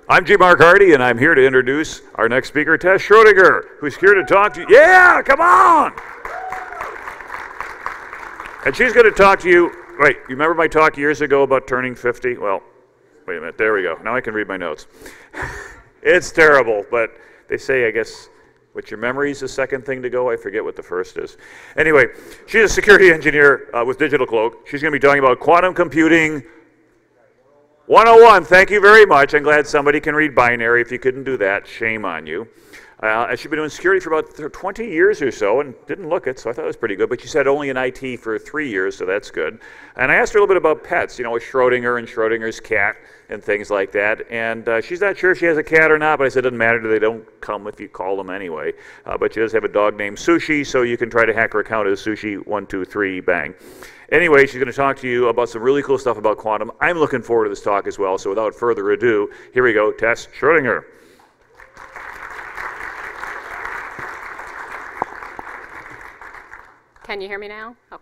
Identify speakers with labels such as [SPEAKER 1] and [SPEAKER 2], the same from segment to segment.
[SPEAKER 1] I'm G. Mark Hardy, and I'm here to introduce our next speaker, Tess Schrodinger, who's here to talk to you. Yeah, come on! And she's going to talk to you. Wait, you remember my talk years ago about turning 50? Well, wait a minute. There we go. Now I can read my notes. It's terrible, but they say, I guess, with your memory is the second thing to go. I forget what the first is. Anyway, she's a security engineer with Digital Cloak. She's going to be talking about quantum computing 101. Thank you very much. I'm glad somebody can read binary. If you couldn't do that, shame on you. She's been doing security for about 20 years or so and didn't look it, so I thought it was pretty good. But she said only in IT for 3 years, so that's good. And I asked her a little bit about pets, you know, with Schrodinger and Schrodinger's cat and things like that. And she's not sure if she has a cat or not, but I said it doesn't matter. They don't come if you call them anyway. But she does have a dog named Sushi, so you can try to hack her account as Sushi123 bang. Anyway, she's going to talk to you about some really cool stuff about quantum. I'm looking forward to this talk as well, so without further ado, here we go, Tess Schrodinger.
[SPEAKER 2] Can you hear me now? Oh.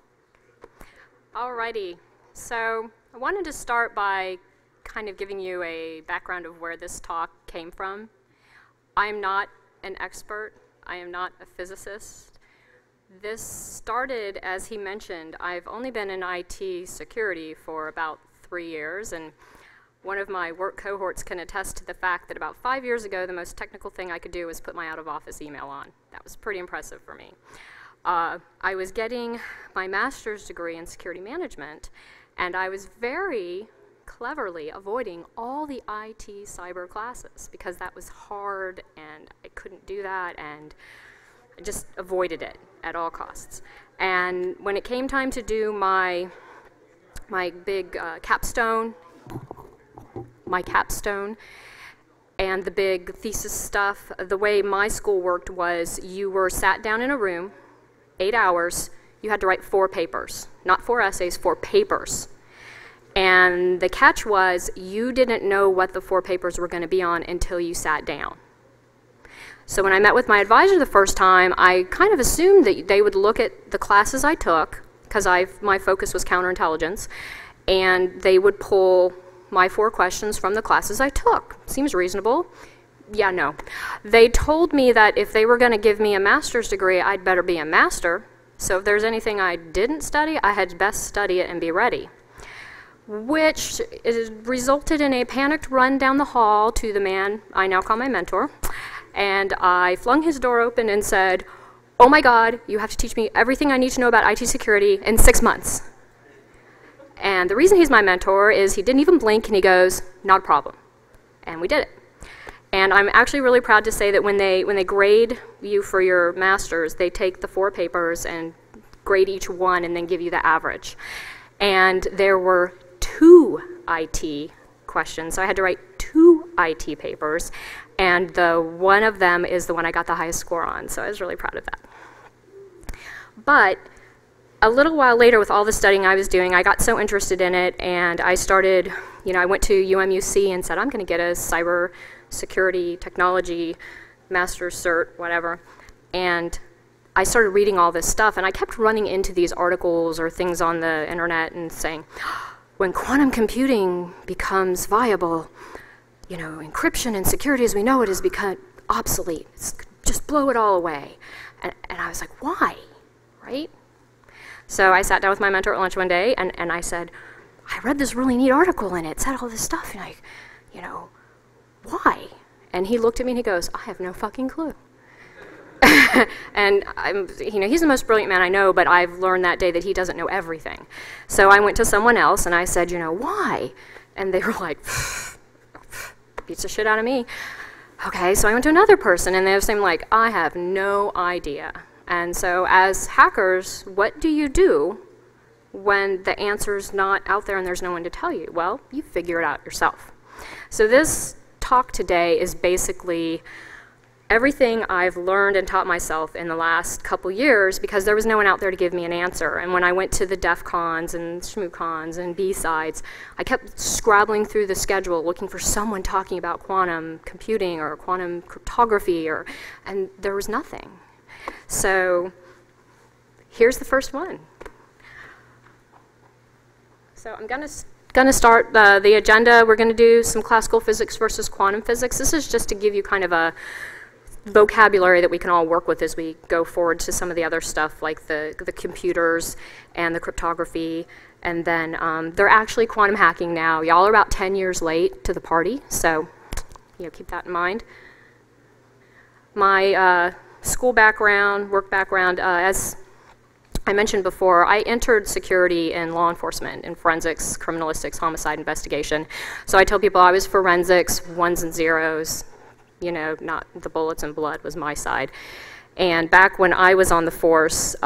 [SPEAKER 2] Alrighty, so I wanted to start by kind of giving you a background of where this talk came from. I'm not an expert. I am not a physicist. This started, as he mentioned, I've only been in IT security for about 3 years, and one of my work cohorts can attest to the fact that about 5 years ago, the most technical thing I could do was put my out-of-office email on. That was pretty impressive for me. I was getting my master's degree in security management, and I was very cleverly avoiding all the IT cyber classes because that was hard, and I couldn't do that, and I just avoided it at all costs. And when it came time to do my big capstone, and the big thesis stuff, the way my school worked was you were sat down in a room, 8 hours, you had to write 4 papers. Not 4 essays, 4 papers. And the catch was you didn't know what the 4 papers were going to be on until you sat down. So when I met with my advisor the first time, I kind of assumed that they would look at the classes I took, because my focus was counterintelligence, and they would pull my 4 questions from the classes I took. Seems reasonable. Yeah, no. They told me that if they were going to give me a master's degree, I'd better be a master. So if there's anything I didn't study, I had best study it and be ready. Which resulted in a panicked run down the hall to the man I now call my mentor. And I flung his door open and said, "Oh my God, you have to teach me everything I need to know about IT security in 6 months." And the reason he's my mentor is he didn't even blink and he goes, "Not a problem." And we did it. And I'm actually really proud to say that when they grade you for your master's, they take the 4 papers and grade each one and then give you the average. And there were 2 IT questions, so I had to write 2 IT papers, and one of them is the one I got the highest score on, so I was really proud of that. But a little while later, with all the studying I was doing, I got so interested in it, and I started, I went to UMUC and said, I'm going to get a cyber security technology master's cert, whatever, and I started reading all this stuff, and I kept running into these articles or things on the internet and saying, when quantum computing becomes viable, encryption and security as we know it has become obsolete. Just blow it all away. And I was like, why, right? So I sat down with my mentor at lunch one day, and I said, I read this really neat article, and it said all this stuff, and why? And he looked at me and he goes, I have no fucking clue. And he's the most brilliant man I know, but I've learned that day that he doesn't know everything. So I went to someone else and I said, why? And they were like, beats the shit out of me. Okay, so I went to another person and they were saying like, I have no idea. And so as hackers, what do you do when the answer's not out there and there's no one to tell you? Well, you figure it out yourself. So this talk today is basically everything I've learned and taught myself in the last couple years because there was no one out there to give me an answer. And when I went to the DEF CONs and ShmooCons and B-sides, I kept scrabbling through the schedule looking for someone talking about quantum computing or quantum cryptography, and there was nothing. So here's the first one. So I'm going to Going to start the agenda. We're going to do some classical physics versus quantum physics. This is just to give you kind of a vocabulary that we can all work with as we go forward to some of the other stuff like the computers and the cryptography. And then they're actually quantum hacking now. Y'all are about 10 years late to the party, so keep that in mind. My school background, work background, as I mentioned before, I entered security in law enforcement, in forensics, criminalistics, homicide investigation. So I tell people I was forensics, ones and zeros, not the bullets and blood was my side. And back when I was on the force,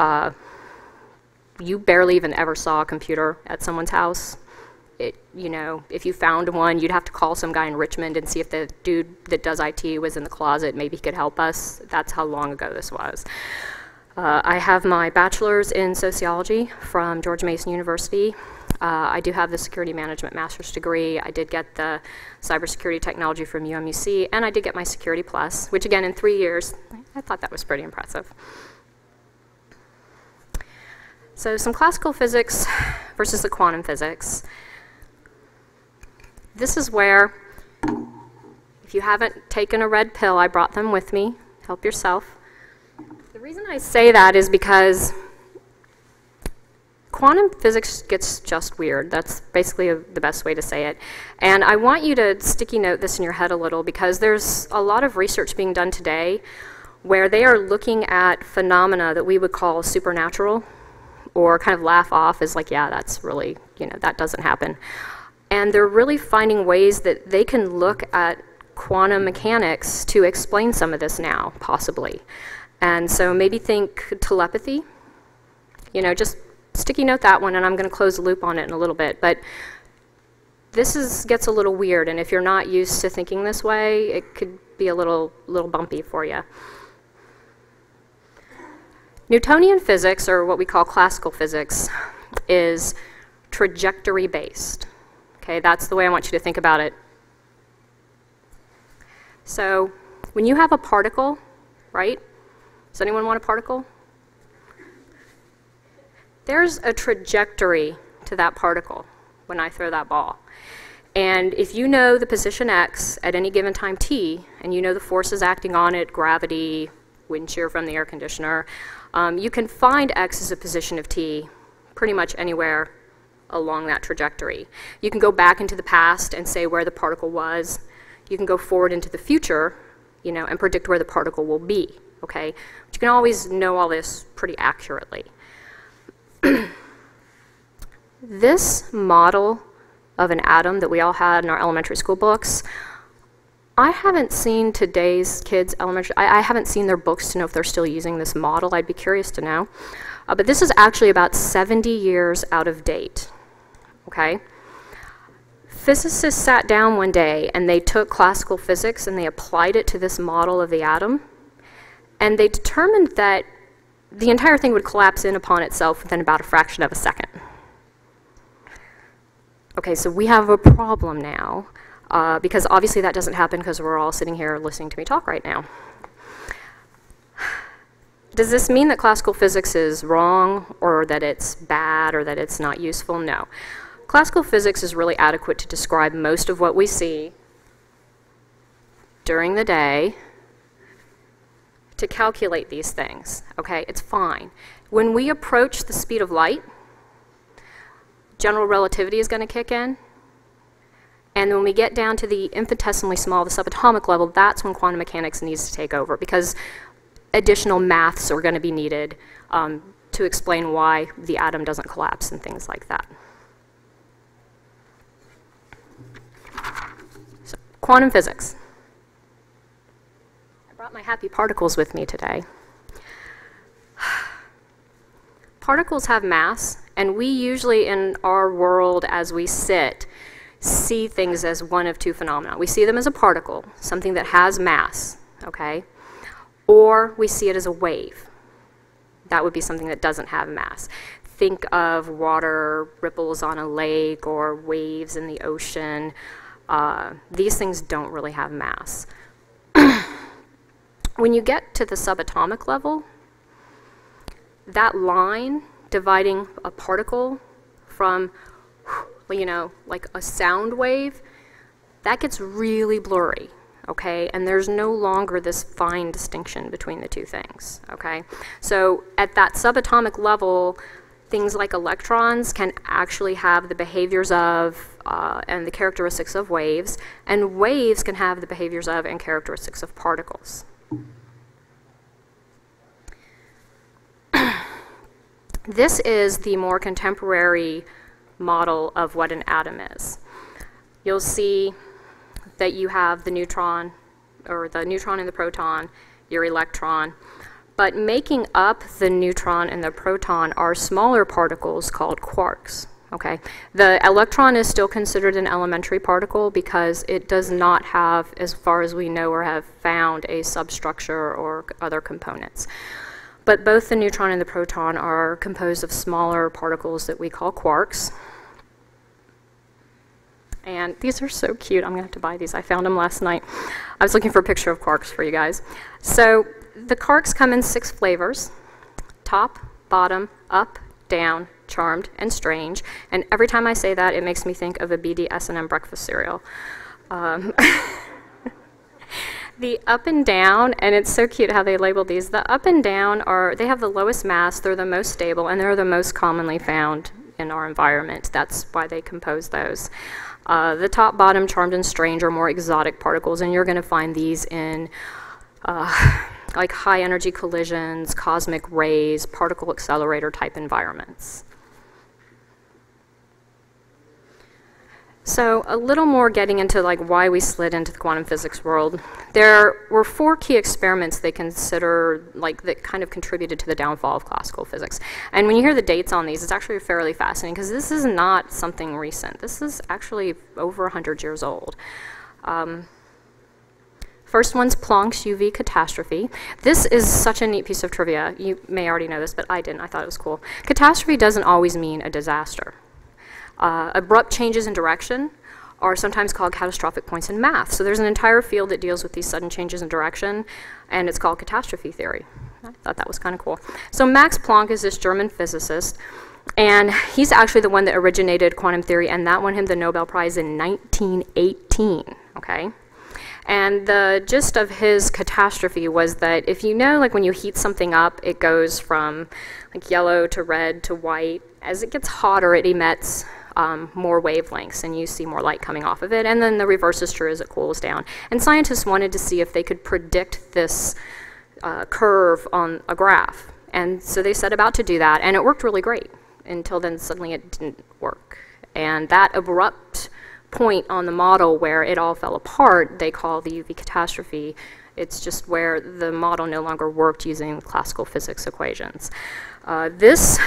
[SPEAKER 2] you barely even ever saw a computer at someone's house. If you found one, you'd have to call some guy in Richmond and see if the dude that does IT was in the closet. Maybe he could help us. That's how long ago this was. I have my bachelor's in sociology from George Mason University. I do have the security management master's degree. I did get the cybersecurity technology from UMUC, and I did get my security plus, which again in 3 years, I thought that was pretty impressive. So some classical physics versus the quantum physics. This is where, if you haven't taken a red pill, I brought them with me. Help yourself. The reason I say that is because quantum physics gets just weird. That's basically the best way to say it. And I want you to sticky note this in your head a little because there's a lot of research being done today where they are looking at phenomena that we would call supernatural or kind of laugh off as like, yeah, that's really, that doesn't happen. And they're really finding ways that they can look at quantum mechanics to explain some of this now, possibly. And so maybe think telepathy, just sticky note that one, and I'm going to close the loop on it in a little bit. But this gets a little weird, and if you're not used to thinking this way, it could be a little bumpy for you. Newtonian physics, or what we call classical physics, is trajectory-based. Okay, that's the way I want you to think about it. So when you have a particle, right? Does anyone want a particle? There's a trajectory to that particle when I throw that ball. And if you know the position x at any given time t, and you know the forces acting on it, gravity, wind shear from the air conditioner, you can find x as a position of t pretty much anywhere along that trajectory. You can go back into the past and say where the particle was. You can go forward into the future, and predict where the particle will be, okay? But you can always know all this pretty accurately. This model of an atom that we all had in our elementary school books, I haven't seen today's kids' I haven't seen their books to know if they're still using this model. I'd be curious to know. But this is actually about 70 years out of date, okay? Physicists sat down one day and they took classical physics and they applied it to this model of the atom, and they determined that the entire thing would collapse in upon itself within about a fraction of a second. Okay, so we have a problem now, because obviously that doesn't happen because we're all sitting here listening to me talk right now. Does this mean that classical physics is wrong, or that it's bad, or that it's not useful? No. Classical physics is really adequate to describe most of what we see during the day, to calculate these things, okay? It's fine. When we approach the speed of light, general relativity is going to kick in, and when we get down to the infinitesimally small, the subatomic level, that's when quantum mechanics needs to take over, because additional maths are going to be needed to explain why the atom doesn't collapse and things like that. So, quantum physics. I brought my happy particles with me today. Particles have mass, and we usually in our world as we sit see things as one of two phenomena. We see them as a particle, something that has mass, okay? Or we see it as a wave. That would be something that doesn't have mass. Think of water ripples on a lake or waves in the ocean. These things don't really have mass. When you get to the subatomic level, that line dividing a particle from you know, like a sound wave, that gets really blurry, okay? And there's no longer this fine distinction between the two things, okay? So at that subatomic level, things like electrons can actually have the behaviors of and the characteristics of waves, and waves can have the behaviors of and characteristics of particles. This is the more contemporary model of what an atom is. You'll see that you have the neutron, or the neutron and the proton, your electron, but making up the neutron and the proton are smaller particles called quarks. Okay, the electron is still considered an elementary particle because it does not have, as far as we know or have found, a substructure or other components. But both the neutron and the proton are composed of smaller particles that we call quarks. And these are so cute. I'm going to have to buy these. I found them last night. I was looking for a picture of quarks for you guys. So the quarks come in 6 flavors: top, bottom, up, down, charmed, and strange. And every time I say that, it makes me think of a BDSM breakfast cereal. The up and down, and it's so cute how they label these, the up and down they have the lowest mass, they're the most stable, and they're the most commonly found in our environment. That's why they compose those. The top, bottom, charmed, and strange are more exotic particles, and you're going to find these in like high energy collisions, cosmic rays, particle accelerator type environments. So a little more getting into like why we slid into the quantum physics world. There were 4 key experiments they consider like that kind of contributed to the downfall of classical physics. And when you hear the dates on these, it's actually fairly fascinating because this is not something recent. This is actually over 100 years old. First one's Planck's UV catastrophe. This is such a neat piece of trivia. You may already know this, but I didn't. I thought it was cool. Catastrophe doesn't always mean a disaster. Abrupt changes in direction are sometimes called catastrophic points in math. So there's an entire field that deals with these sudden changes in direction, and it's called catastrophe theory. I thought that was kind of cool. So Max Planck is this German physicist, and he's actually the one that originated quantum theory, and that won him the Nobel Prize in 1918, okay? And the gist of his catastrophe was that if you know, like when you heat something up, it goes from like yellow to red to white. As it gets hotter, it emits more wavelengths, and you see more light coming off of it. And then the reverse is true as it cools down. And scientists wanted to see if they could predict this curve on a graph. And so they set about to do that, and it worked really great until then suddenly it didn't work. And that abrupt point on the model where it all fell apart, they call the UV catastrophe. It's just where the model no longer worked using classical physics equations. This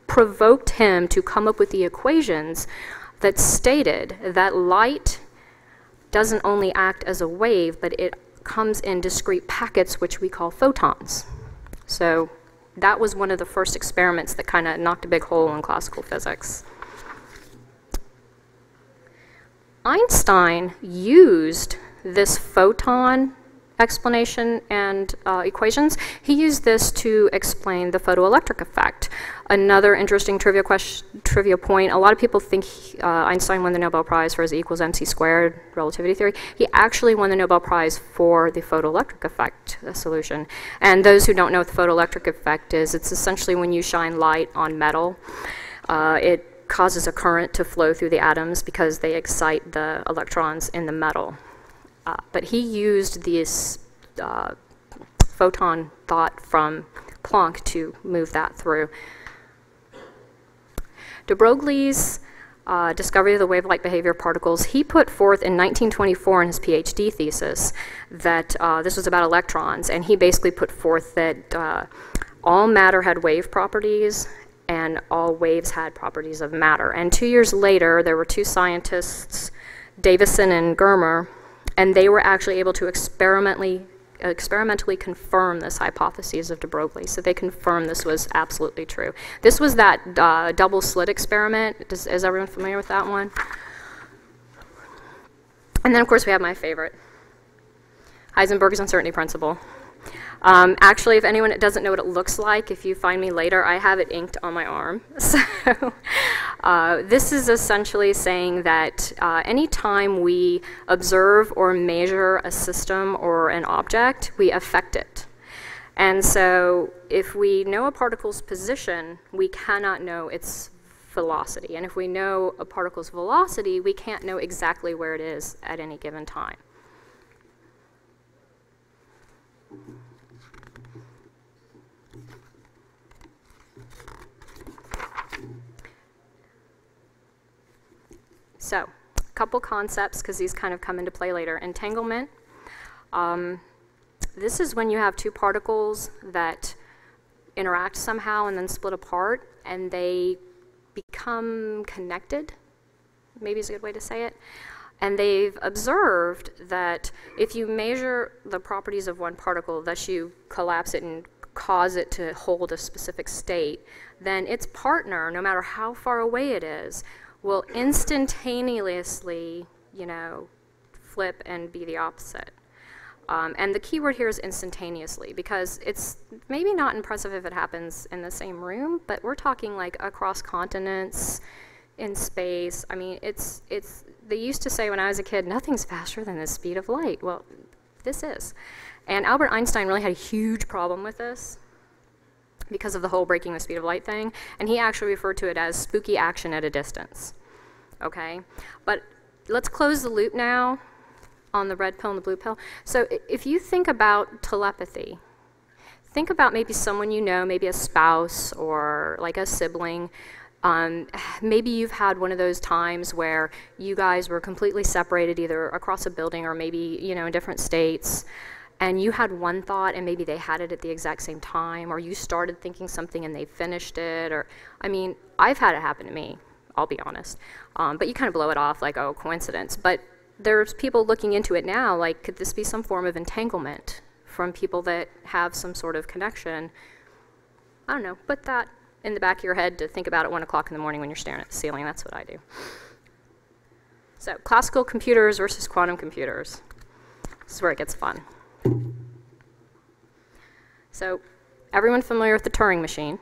[SPEAKER 2] provoked him to come up with the equations that stated that light doesn't only act as a wave, but it comes in discrete packets, which we call photons. So that was one of the first experiments that kind of knocked a big hole in classical physics. Einstein used this photon explanation and equations. He used this to explain the photoelectric effect. Another interesting trivia point, a lot of people think Einstein won the Nobel Prize for his E equals mc squared relativity theory. He actually won the Nobel Prize for the photoelectric effect solution. And those who don't know what the photoelectric effect is, it's essentially when you shine light on metal, it causes a current to flow through the atoms because they excite the electrons in the metal. But he used this photon thought from Planck to move that through. De Broglie's discovery of the wave-like behavior of particles, he put forth in 1924 in his PhD thesis that this was about electrons, and he basically put forth that all matter had wave properties and all waves had properties of matter. And 2 years later, there were 2 scientists, Davison and Germer, and they were actually able to experimentally confirm this hypothesis of de Broglie. So they confirmed this was absolutely true. This was that double slit experiment. Is everyone familiar with that one? And then, of course, we have my favorite, Heisenberg's uncertainty principle. Actually, if anyone doesn't know what it looks like, if you find me later, I have it inked on my arm. So this is essentially saying that anytime we observe or measure a system or an object, we affect it. And so if we know a particle's position, we cannot know its velocity. And if we know a particle's velocity, we can't know exactly where it is at any given time. So, a couple concepts, because these kind of come into play later. Entanglement. This is when you have two particles that interact somehow and then split apart, and they become connected, maybe is a good way to say it. And they've observed that if you measure the properties of one particle, thus you collapse it and cause it to hold a specific state, then its partner, no matter how far away it is, will instantaneously, flip and be the opposite. And the key word here is instantaneously, because it's maybe not impressive if it happens in the same room, but we're talking like across continents, in space. I mean, they used to say when I was a kid, nothing's faster than the speed of light. Well, this is. And Albert Einstein really had a huge problem with this because of the whole breaking the speed of light thing, and he actually referred to it as spooky action at a distance. Okay? But let's close the loop now on the red pill and the blue pill. So if you think about telepathy, think about maybe someone you know, maybe a spouse or like a sibling. Maybe you've had one of those times where you guys were completely separated either across a building or maybe, in different states, and you had one thought and maybe they had it at the exact same time, or you started thinking something and they finished it, or, I mean, I've had it happen to me, I'll be honest. But you kind of blow it off like, oh, coincidence. But there's people looking into it now, like, could this be some form of entanglement from people that have some sort of connection? I don't know, put that in the back of your head to think about at 1 o'clock in the morning when you're staring at the ceiling. That's what I do. So, classical computers versus quantum computers. This is where it gets fun. So, everyone familiar with the Turing machine?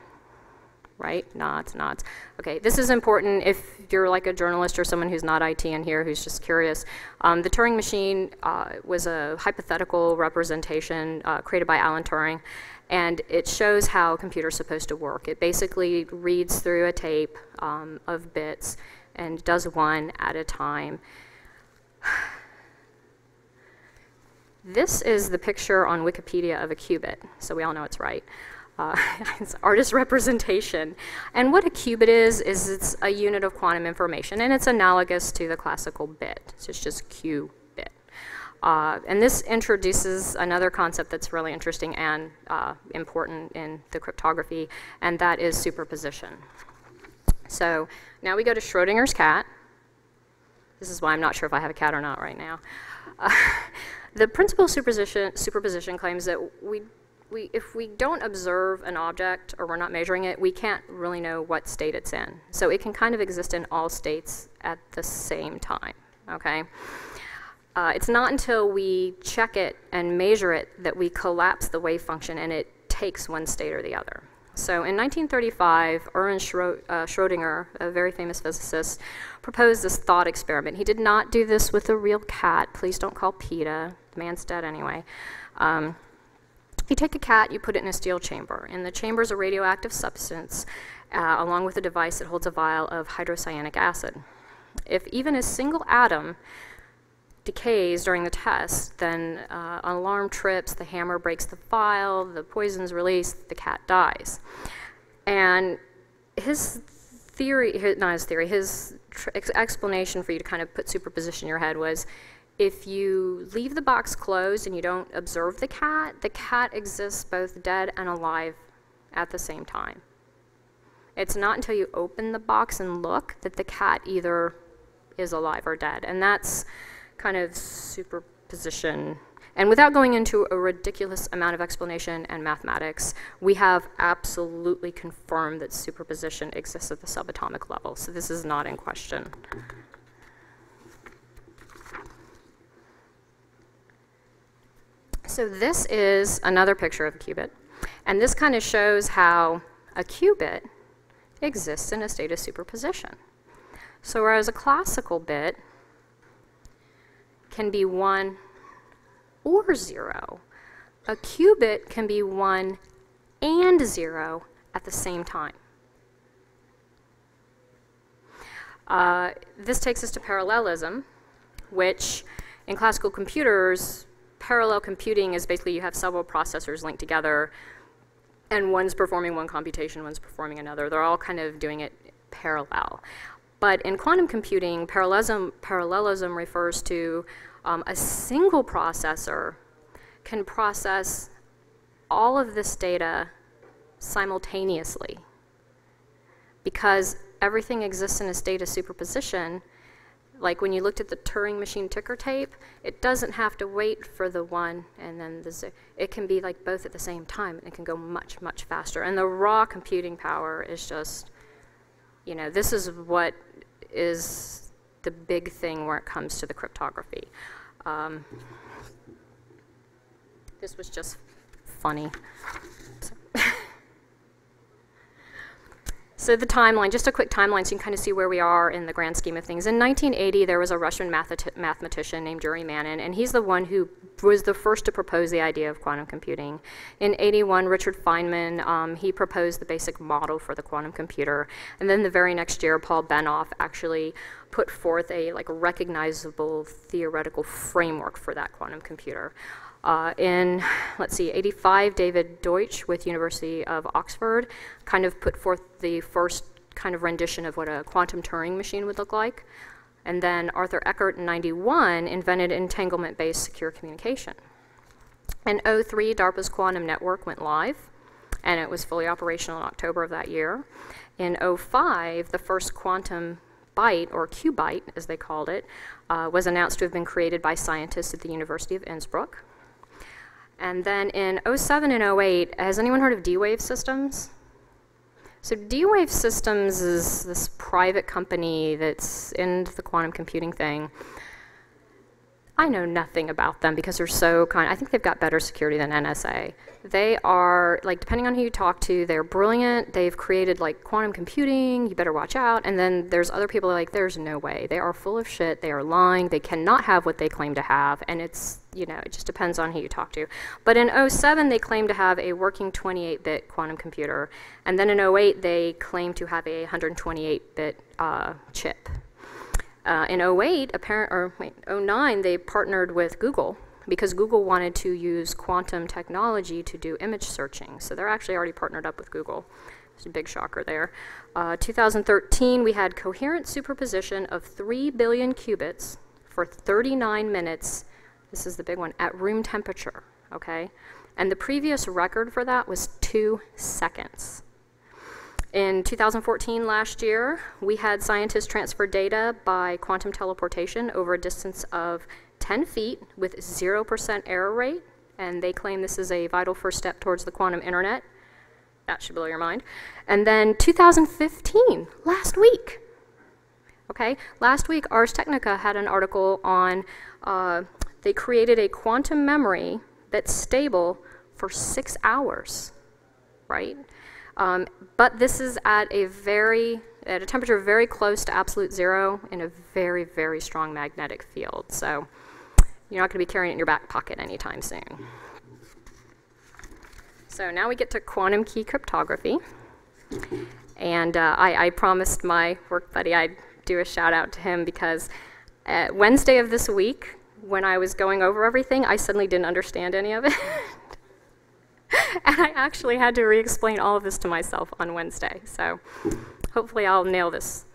[SPEAKER 2] Right? Nods, nods. Okay, this is important if you're like a journalist or someone who's not IT in here who's just curious. The Turing machine was a hypothetical representation created by Alan Turing, and it shows how a computer's supposed to work. It basically reads through a tape of bits and does one at a time. This is the picture on Wikipedia of a qubit, so we all know it's right. It's artist representation. And what a qubit is it's a unit of quantum information, and it's analogous to the classical bit. So it's just Q bit. And this introduces another concept that's really interesting and important in the cryptography, and that is superposition. So now we go to Schrodinger's cat. This is why I'm not sure if I have a cat or not right now. The principle of superposition claims that if we don't observe an object or we're not measuring it, we can't really know what state it's in. So it can kind of exist in all states at the same time, okay? It's not until we check it and measure it that we collapse the wave function and it takes one state or the other. So in 1935, Ernst Schrödinger, a very famous physicist, proposed this thought experiment. He did not do this with a real cat. Please don't call PETA. The man's dead anyway. You take a cat, you put it in a steel chamber. In the chamber is a radioactive substance, along with a device that holds a vial of hydrocyanic acid. If even a single atom decays during the test, then an alarm trips, the hammer breaks the vial, the poison's released, the cat dies. And his theory, not his theory, his explanation for you to kind of put superposition in your head was, if you leave the box closed and you don't observe the cat exists both dead and alive at the same time. It's not until you open the box and look that the cat either is alive or dead. And that's kind of superposition. And without going into a ridiculous amount of explanation and mathematics, we have absolutely confirmed that superposition exists at the subatomic level. So this is not in question. So this is another picture of a qubit, and this kind of shows how a qubit exists in a state of superposition. So whereas a classical bit can be 1 or 0, a qubit can be 1 and 0 at the same time. This takes us to parallelism, which in classical computers, parallel computing is basically you have several processors linked together, and one's performing one computation, one's performing another. They're all kind of doing it parallel. But in quantum computing, parallelism refers to a single processor can process all of this data simultaneously. Because everything exists in a state of superposition, like when you looked at the Turing machine ticker tape, it doesn't have to wait for the 1 and then the 0. It can be like both at the same time, and it can go much, much faster. And the raw computing power is just, you know, this is what is the big thing where it comes to the cryptography. This was just funny. So the timeline, just a quick timeline so you can kind of see where we are in the grand scheme of things. In 1980, there was a Russian mathematician named Yuri Manin, and he's the one who was the first to propose the idea of quantum computing. In 81, Richard Feynman, he proposed the basic model for the quantum computer. And then the very next year, Paul Benoff actually put forth a recognizable theoretical framework for that quantum computer. In, let's see, 85, David Deutsch with University of Oxford kind of put forth the first kind of rendition of what a quantum Turing machine would look like. And then Arthur Eckert in 91 invented entanglement-based secure communication. In 03, DARPA's quantum network went live, and it was fully operational in October of that year. In 05, the first quantum byte, or qubit as they called it, was announced to have been created by scientists at the University of Innsbruck. And then in 07 and 08, has anyone heard of D-Wave Systems? So D-Wave Systems is this private company that's in the quantum computing thing. I know nothing about them because they're so I think they've got better security than NSA. They are, like, depending on who you talk to, they're brilliant. They've created, like, quantum computing. You better watch out. And then there's other people like, there's no way. They are full of shit. They are lying. They cannot have what they claim to have. And it's, you know, it just depends on who you talk to. But in 07, they claimed to have a working 28-bit quantum computer. And then in 08, they claimed to have a 128-bit chip. In 09, they partnered with Google because Google wanted to use quantum technology to do image searching. So they're actually already partnered up with Google. It's a big shocker there. 2013, we had coherent superposition of 3 billion qubits for 39 minutes. This is the big one, at room temperature, okay? And the previous record for that was 2 seconds. In 2014, last year, we had scientists transfer data by quantum teleportation over a distance of 10 feet with 0% error rate, and they claim this is a vital first step towards the quantum internet. That should blow your mind. And then 2015, last week. Okay, last week, Ars Technica had an article on, they created a quantum memory that's stable for 6 hours, right? But this is at a temperature very close to absolute zero in a very, very strong magnetic field. So you're not going to be carrying it in your back pocket anytime soon. So now we get to quantum key cryptography. And I promised my work buddy I'd do a shout out to him because Wednesday of this week, when I was going over everything, I suddenly didn't understand any of it. And I actually had to re-explain all of this to myself on Wednesday. So hopefully I'll nail this.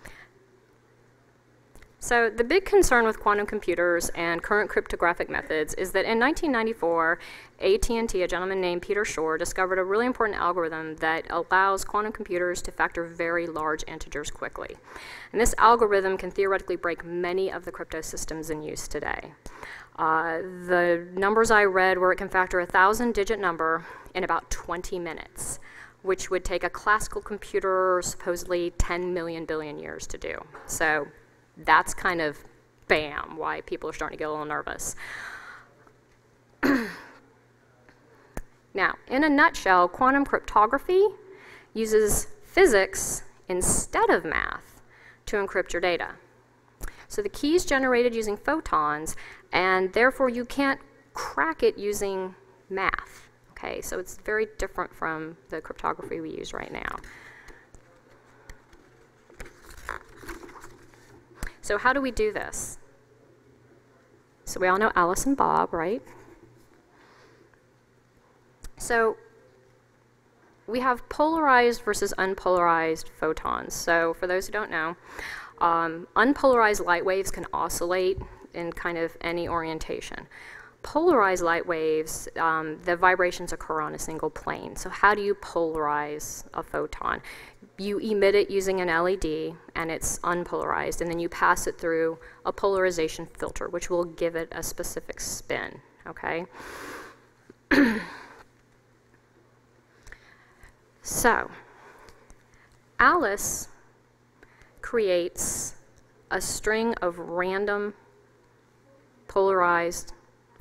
[SPEAKER 2] So the big concern with quantum computers and current cryptographic methods is that in 1994, AT&T, a gentleman named Peter Shor, discovered a really important algorithm that allows quantum computers to factor very large integers quickly. And this algorithm can theoretically break many of the crypto systems in use today. The numbers I read were it can factor a 1,000-digit number in about 20 minutes, which would take a classical computer supposedly 10 million billion years to do. So that's kind of, bam, why people are starting to get a little nervous. Now, in a nutshell, quantum cryptography uses physics instead of math to encrypt your data. So the key is generated using photons, and therefore you can't crack it using math. Okay, so it's very different from the cryptography we use right now. So how do we do this? So we all know Alice and Bob, right? So we have polarized versus unpolarized photons. So for those who don't know, unpolarized light waves can oscillate in kind of any orientation. Polarized light waves, the vibrations occur on a single plane. So how do you polarize a photon? You emit it using an LED, and it's unpolarized, and then you pass it through a polarization filter, which will give it a specific spin, okay? So, Alice creates a string of random polarized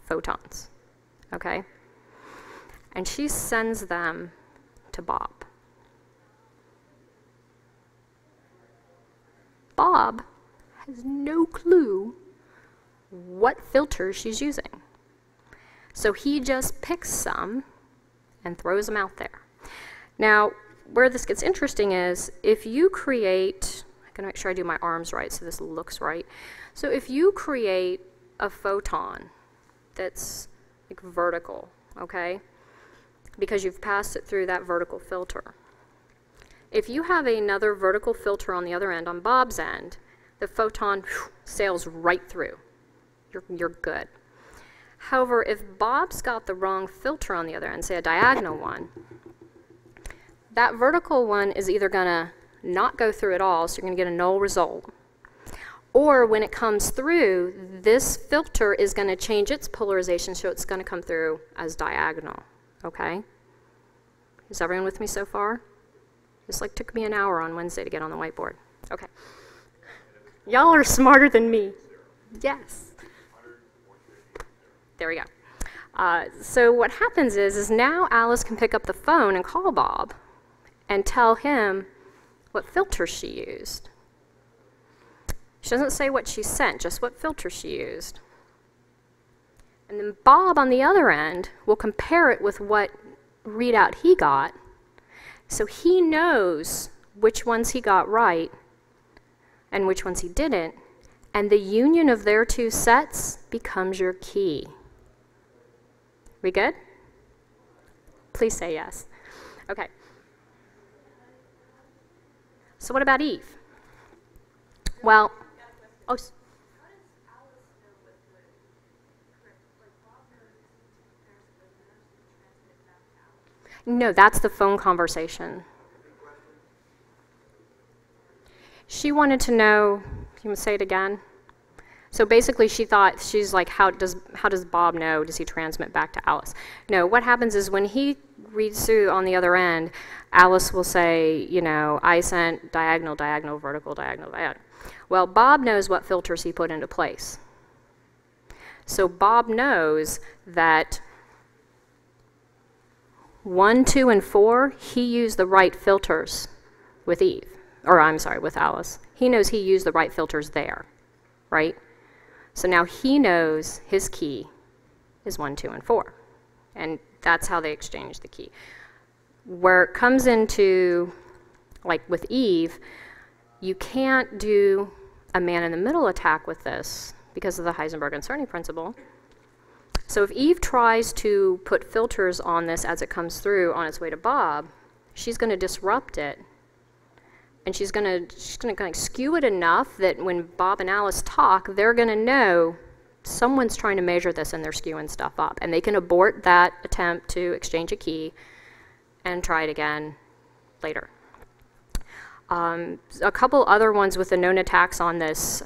[SPEAKER 2] photons, okay? And she sends them to Bob. Bob has no clue what filter she's using. So he just picks some and throws them out there. Now, where this gets interesting is if you create, I'm going to make sure I do my arms right so this looks right. So if you create a photon that's like vertical, okay, because you've passed it through that vertical filter. If you have another vertical filter on the other end, on Bob's end, the photon sails right through. You're good. However, if Bob's got the wrong filter on the other end, say a diagonal one, that vertical one is either going to not go through at all, so you're going to get a null result. Or when it comes through, this filter is going to change its polarization, so it's going to come through as diagonal, okay? Is everyone with me so far? This like took me an hour on Wednesday to get on the whiteboard. Okay. Y'all are smarter than me. Yes. There we go. So what happens is now Alice can pick up the phone and call Bob and tell him what filter she used. She doesn't say what she sent, just what filter she used. And then Bob on the other end will compare it with what readout he got, so he knows which ones he got right and which ones he didn't, and the union of their two sets becomes your key. We good? Please say yes. Okay. So what about Eve? Well, oh, no, that's the phone conversation. She wanted to know, you want to say it again? So basically she thought, she's like, how does Bob know? Does he transmit back to Alice? No, what happens is when he reads through on the other end, Alice will say, you know, I sent diagonal, diagonal, vertical, diagonal, diagonal. Well, Bob knows what filters he put into place. So Bob knows that 1, 2, and 4, he used the right filters with Eve, or I'm sorry, with Alice. He knows he used the right filters there, right? So now he knows his key is 1, 2, and 4. And that's how they exchange the key. Where it comes into, like with Eve, you can't do a man-in-the-middle attack with this because of the Heisenberg uncertainty principle. So if Eve tries to put filters on this as it comes through on its way to Bob, she's going to disrupt it. And she's going to kind of skew it enough that when Bob and Alice talk, they're going to know someone's trying to measure this and they're skewing stuff up. And they can abort that attempt to exchange a key and try it again later. A couple other ones with the known attacks on this.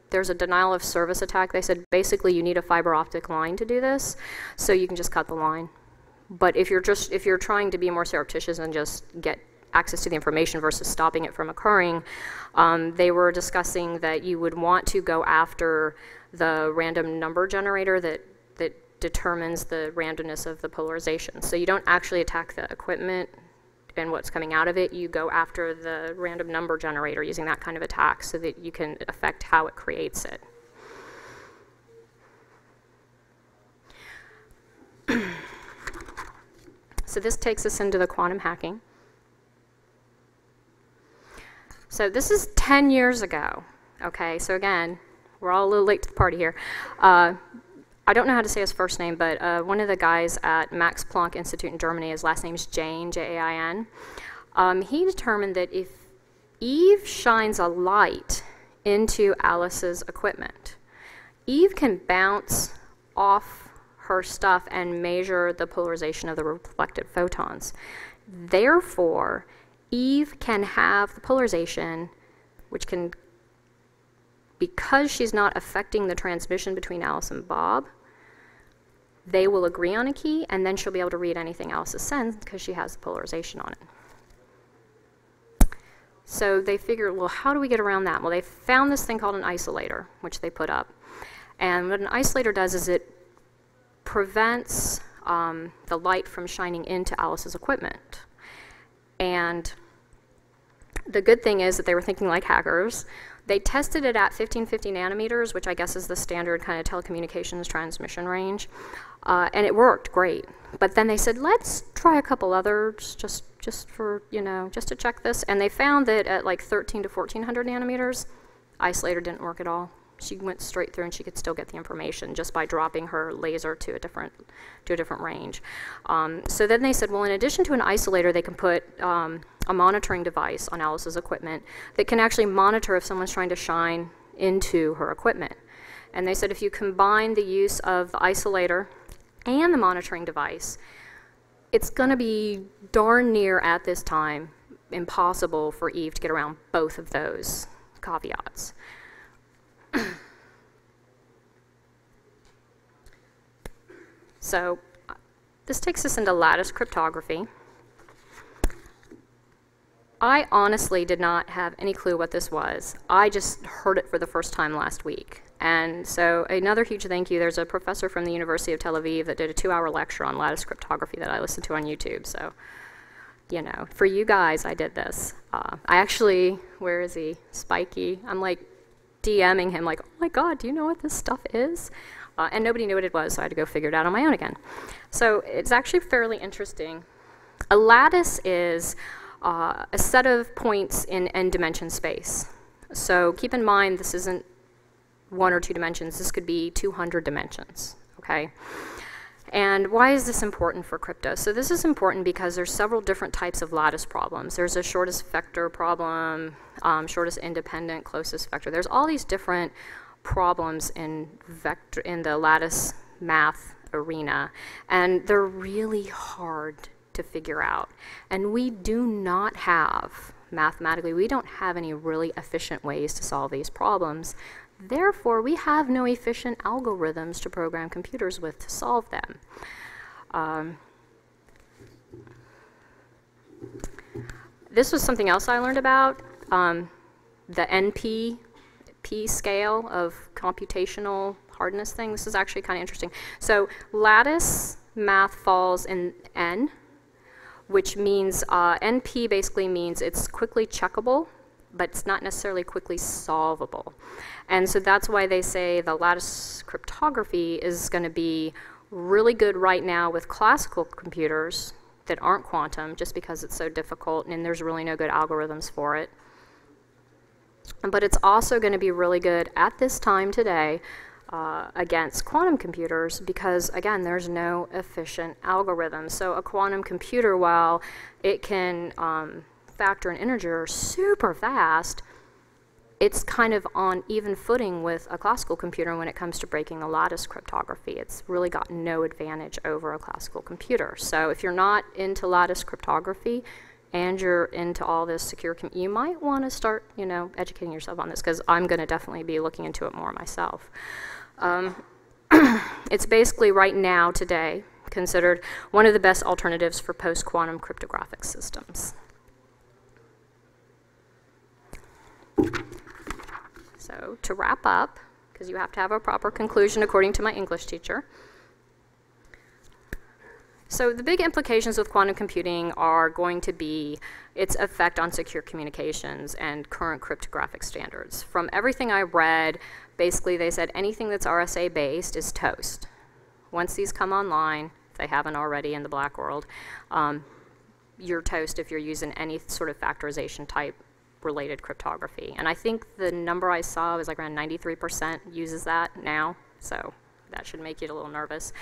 [SPEAKER 2] There's a denial of service attack. They said basically you need a fiber optic line to do this, so you can just cut the line. But if you're trying to be more surreptitious and just get access to the information versus stopping it from occurring, they were discussing that you would want to go after the random number generator that determines the randomness of the polarization. So you don't actually attack the equipment and what's coming out of it. You go after the random number generator using that kind of attack so that you can affect how it creates it. So this takes us into the quantum hacking. So this is 10 years ago, okay? So again, we're all a little late to the party here. I don't know how to say his first name, but one of the guys at Max Planck Institute in Germany, his last name is Jain, J-A-I-N. He determined that if Eve shines a light into Alice's equipment, Eve can bounce off her stuff and measure the polarization of the reflected photons. Therefore, Eve can have the polarization, which can, because she's not affecting the transmission between Alice and Bob, they will agree on a key, and then she'll be able to read anything Alice sends because she has the polarization on it. So they figured, well, how do we get around that? Well, they found this thing called an isolator, which they put up. And what an isolator does is it prevents the light from shining into Alice's equipment. And the good thing is that they were thinking like hackers. They tested it at 1550 nanometers, which I guess is the standard kind of telecommunications transmission range, and it worked great. But then they said, let's try a couple others just for, you know, just to check this. And they found that at like 13 to 1400 nanometers, isolator didn't work at all. She went straight through and she could still get the information just by dropping her laser to a different range. So then they said, well, in addition to an isolator, they can put a monitoring device on Alice's equipment that can actually monitor if someone's trying to shine into her equipment. And they said if you combine the use of the isolator and the monitoring device, it's going to be darn near at this time impossible for Eve to get around both of those caveats. So this takes us into lattice cryptography. I honestly did not have any clue what this was. I just heard it for the first time last week. And so another huge thank you. There's a professor from the University of Tel Aviv that did a 2-hour lecture on lattice cryptography that I listened to on YouTube. So, you know, for you guys, I did this. I actually, where is he? Spiky. I'm like DMing him like, oh my God, do you know what this stuff is? And nobody knew what it was, so I had to go figure it out on my own again. So it's actually fairly interesting. A lattice is a set of points in n-dimension space. So keep in mind, this isn't 1 or 2 dimensions. This could be 200 dimensions, okay? And why is this important for crypto? So this is important because there's several different types of lattice problems. There's a shortest vector problem, shortest independent, closest vector. There's all these different problems in the lattice math arena, and they're really hard to figure out. And we do not have, mathematically, we don't have any really efficient ways to solve these problems. Therefore, we have no efficient algorithms to program computers with to solve them. This was something else I learned about, the NP scale of computational hardness thing. This is actually kind of interesting. So lattice math falls in N, which means NP basically means it's quickly checkable, but it's not necessarily quickly solvable. And so that's why they say the lattice cryptography is going to be really good right now with classical computers that aren't quantum, just because it's so difficult and there's really no good algorithms for it. But it's also going to be really good at this time today against quantum computers because, again, there's no efficient algorithm. So a quantum computer, while it can factor an integer super fast, it's kind of on even footing with a classical computer when it comes to breaking the lattice cryptography. It's really got no advantage over a classical computer. So if you're not into lattice cryptography and you're into all this secure, you might want to start, you know, educating yourself on this, because I'm going to definitely be looking into it more myself. It's basically right now, today, considered one of the best alternatives for post-quantum cryptographic systems. So to wrap up, because you have to have a proper conclusion according to my English teacher, So the big implications with quantum computing are going to be its effect on secure communications and current cryptographic standards. From everything I read, basically they said anything that's RSA based is toast. Once these come online, if they haven't already in the black world, you're toast if you're using any sort of factorization type related cryptography. And I think the number I saw was like around 93% uses that now, so that should make you a little nervous.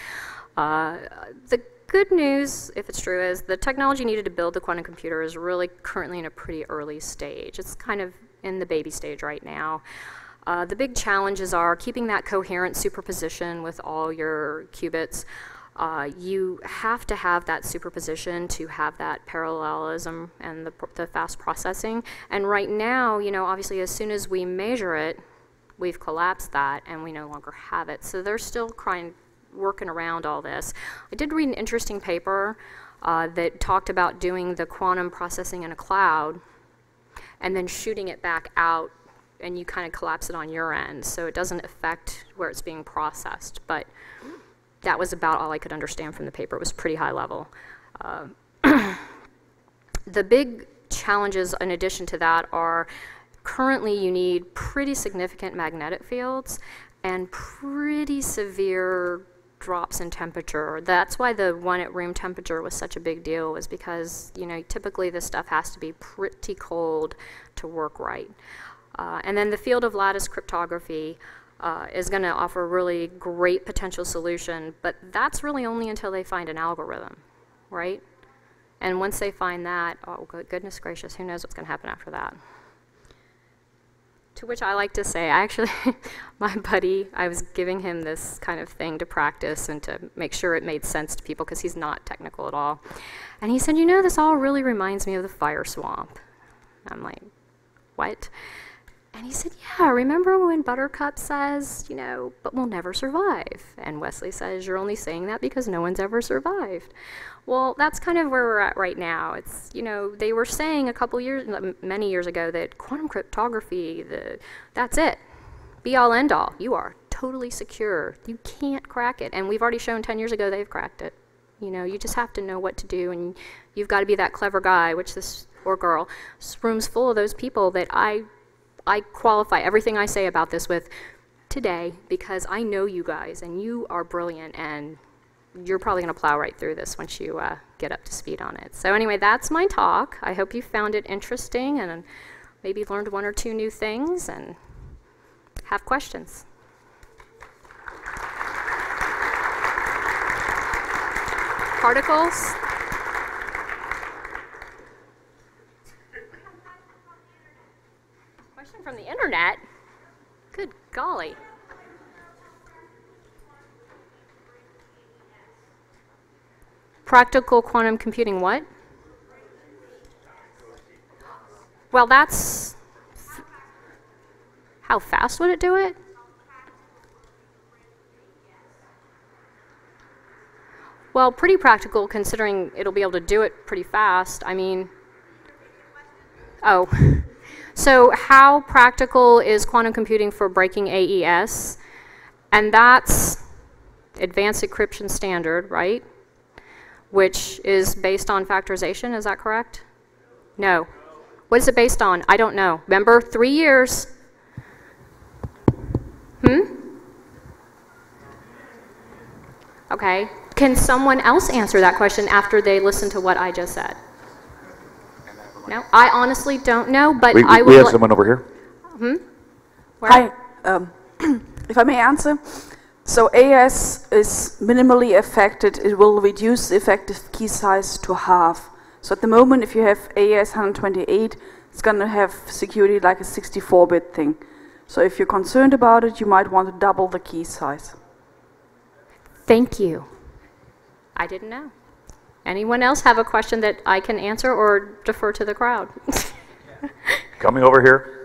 [SPEAKER 2] The good news, if it's true, is the technology needed to build the quantum computer is really currently in a pretty early stage. It's kind of in the baby stage right now. The big challenges are keeping that coherent superposition with all your qubits. You have to have that superposition to have that parallelism and the fast processing. And right now, you know, obviously as soon as we measure it, we've collapsed that and we no longer have it. So they're still working around all this. I did read an interesting paper that talked about doing the quantum processing in a cloud and then shooting it back out, and you kind of collapse it on your end, so it doesn't affect where it's being processed. But that was about all I could understand from the paper. It was pretty high level. The big challenges in addition to that are currently you need pretty significant magnetic fields and pretty severe drops in temperature. That's why the one at room temperature was such a big deal, was because, you know, typically this stuff has to be pretty cold to work right. And then the field of lattice cryptography is going to offer a really great potential solution, but that's really only until they find an algorithm, right? And once they find that, oh goodness gracious, who knows what's going to happen after that. To which I like to say, my buddy, I was giving him this kind of thing to practice and to make sure it made sense to people, because he's not technical at all. And he said, you know, this all really reminds me of the fire swamp. I'm like, what? And he said, yeah, remember when Buttercup says, you know, but we'll never survive? And Wesley says, you're only saying that because no one's ever survived. Well, that's kind of where we're at right now. It's, you know, they were saying many years ago that quantum cryptography, that's it. Be all end all. You are totally secure. You can't crack it. And we've already shown 10 years ago they've cracked it. You know, you just have to know what to do, and you've got to be that clever guy, or girl. This room's full of those people that I qualify everything I say about this with today, because I know you guys, and you are brilliant, and you're probably going to plow right through this once you get up to speed on it. So anyway, that's my talk. I hope you found it interesting and maybe learned one or two new things and have questions. Particles? Question from the internet? Good golly. Practical quantum computing what? Well, that's... How fast would it do it? Well, pretty practical, considering it'll be able to do it pretty fast. I mean... Oh. So how practical is quantum computing for breaking AES? And that's Advanced Encryption Standard, right? Which is based on factorization, is that correct? No. What is it based on? I don't know. Remember, 3 years. Okay. Can someone else answer that question after they listen to what I just said? No, I honestly don't know, but I will.
[SPEAKER 1] We have someone over here.
[SPEAKER 2] Where?
[SPEAKER 3] Hi. If I may answer. So AES is minimally affected. It will reduce the effective key size to half. So at the moment, if you have AES 128, it's going to have security like a 64-bit thing. So if you're concerned about it, you might want to double the key size.
[SPEAKER 2] Thank you. I didn't know. Anyone else have a question that I can answer or defer to the crowd?
[SPEAKER 1] Coming over here.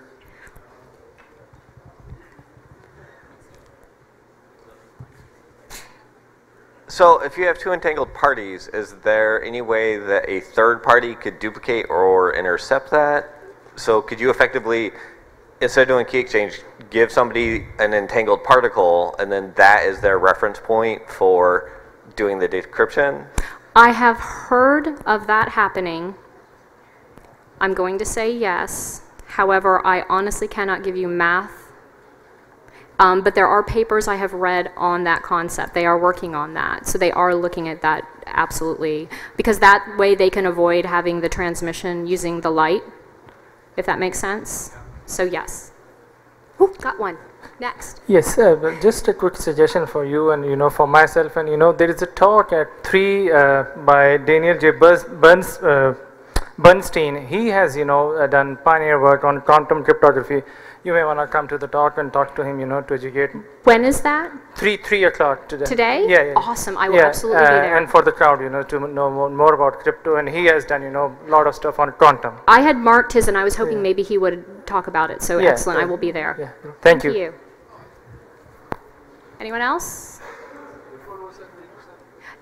[SPEAKER 4] So if you have two entangled parties, is there any way that a third party could duplicate or intercept that? So could you effectively, instead of doing key exchange, give somebody an entangled particle, and then that is their reference point for doing the decryption?
[SPEAKER 2] I have heard of that happening. I'm going to say yes. However, I honestly cannot give you math. But there are papers I have read on that concept. They are working on that. So they are looking at that absolutely. Because that way they can avoid having the transmission using the light, if that makes sense. So yes. Ooh, got one. Next.
[SPEAKER 5] Yes, just a quick suggestion for you and for myself, and there is a talk at 3 by Daniel J. Bernstein. He has done pioneer work on quantum cryptography. You may want to come to the talk and talk to him, to educate.
[SPEAKER 2] When is that?
[SPEAKER 5] 3 o'clock today.
[SPEAKER 2] Today?
[SPEAKER 5] Yeah.
[SPEAKER 2] Awesome. I will absolutely be there.
[SPEAKER 5] And for the crowd, to know more about crypto, and he has done a lot of stuff on quantum.
[SPEAKER 2] I had marked his, and I was hoping maybe he would talk about it. So excellent. I will be there.
[SPEAKER 5] Yeah. Thank you.
[SPEAKER 2] Anyone else?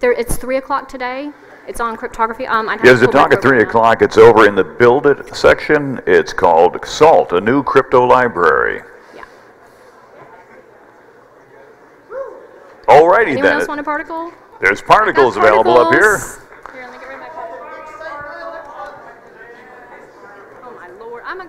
[SPEAKER 2] It's 3 o'clock today. It's on cryptography.
[SPEAKER 1] There's a talk at 3 o'clock. It's over in the Build It section. It's called SALT, a new crypto library.
[SPEAKER 2] Yeah.
[SPEAKER 1] Alrighty
[SPEAKER 2] Anyone
[SPEAKER 1] then.
[SPEAKER 2] else want a particle?
[SPEAKER 1] There's particles available up here.
[SPEAKER 2] Here, let me get rid of my particles. Oh my lord, I'm a...